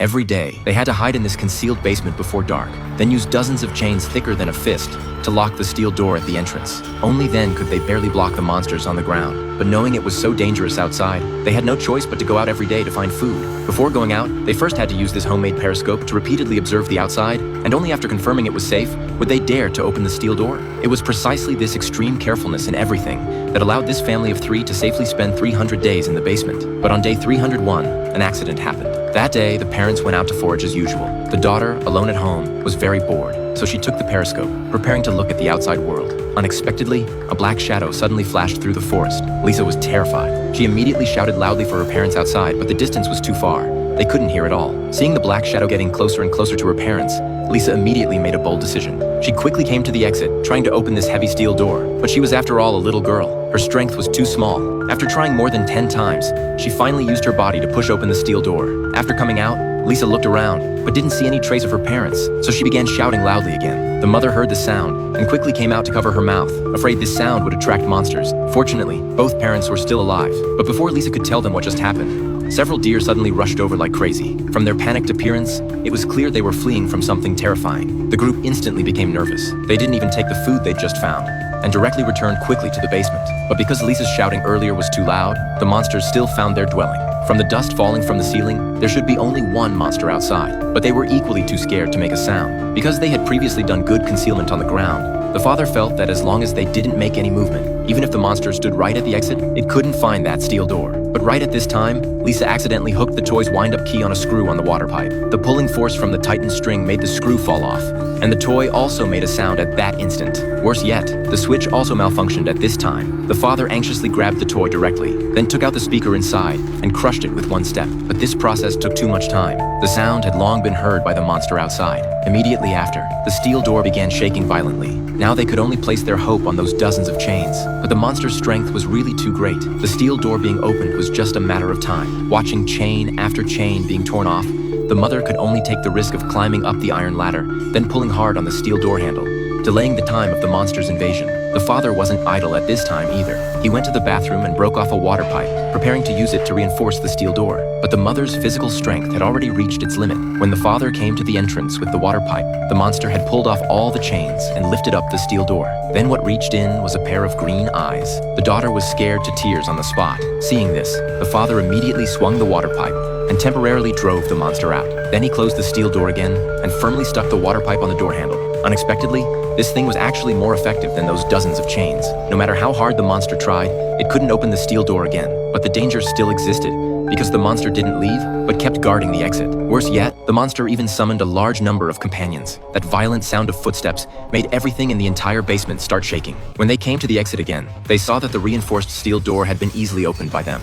Every day, they had to hide in this concealed basement before dark, then use dozens of chains thicker than a fist to lock the steel door at the entrance. Only then could they barely block the monsters on the ground. But knowing it was so dangerous outside, they had no choice but to go out every day to find food. Before going out, they first had to use this homemade periscope to repeatedly observe the outside, and only after confirming it was safe would they dare to open the steel door. It was precisely this extreme carefulness in everything that allowed this family of 3 to safely spend 300 days in the basement. But on day 301, an accident happened. That day, the parents went out to forage as usual. The daughter, alone at home, was very bored, so she took the periscope, preparing to look at the outside world. Unexpectedly, a black shadow suddenly flashed through the forest. Lisa was terrified. She immediately shouted loudly for her parents outside, but the distance was too far. They couldn't hear at all. Seeing the black shadow getting closer and closer to her parents, Lisa immediately made a bold decision. She quickly came to the exit, trying to open this heavy steel door, but she was after all a little girl. Her strength was too small. After trying more than 10 times, she finally used her body to push open the steel door. After coming out, Lisa looked around, but didn't see any trace of her parents, so she began shouting loudly again. The mother heard the sound and quickly came out to cover her mouth, afraid this sound would attract monsters. Fortunately, both parents were still alive, but before Lisa could tell them what just happened, several deer suddenly rushed over like crazy. From their panicked appearance, it was clear they were fleeing from something terrifying. The group instantly became nervous. They didn't even take the food they'd just found, and directly returned quickly to the basement. But because Lisa's shouting earlier was too loud, the monsters still found their dwelling. From the dust falling from the ceiling, there should be only one monster outside, but they were equally too scared to make a sound. Because they had previously done good concealment on the ground, the father felt that as long as they didn't make any movement, even if the monster stood right at the exit, it couldn't find that steel door. But right at this time, Lisa accidentally hooked the toy's wind-up key on a screw on the water pipe. The pulling force from the tightened string made the screw fall off, and the toy also made a sound at that instant. Worse yet, the switch also malfunctioned at this time. The father anxiously grabbed the toy directly, then took out the speaker inside and crushed it with one step. But this process took too much time. The sound had long been heard by the monster outside. Immediately after, the steel door began shaking violently. Now they could only place their hope on those dozens of chains. But the monster's strength was really too great. The steel door being opened was just a matter of time. Watching chain after chain being torn off, the mother could only take the risk of climbing up the iron ladder, then pulling hard on the steel door handle, delaying the time of the monster's invasion. The father wasn't idle at this time either. He went to the bathroom and broke off a water pipe, preparing to use it to reinforce the steel door. But the mother's physical strength had already reached its limit. When the father came to the entrance with the water pipe, the monster had pulled off all the chains and lifted up the steel door. Then what reached in was a pair of green eyes. The daughter was scared to tears on the spot. Seeing this, the father immediately swung the water pipe and temporarily drove the monster out. Then he closed the steel door again and firmly stuck the water pipe on the door handle. Unexpectedly, this thing was actually more effective than those dozens of chains. No matter how hard the monster tried, it couldn't open the steel door again. But the danger still existed, because the monster didn't leave, but kept guarding the exit. Worse yet, the monster even summoned a large number of companions. That violent sound of footsteps made everything in the entire basement start shaking. When they came to the exit again, they saw that the reinforced steel door had been easily opened by them.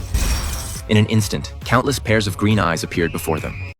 In an instant, countless pairs of green eyes appeared before them.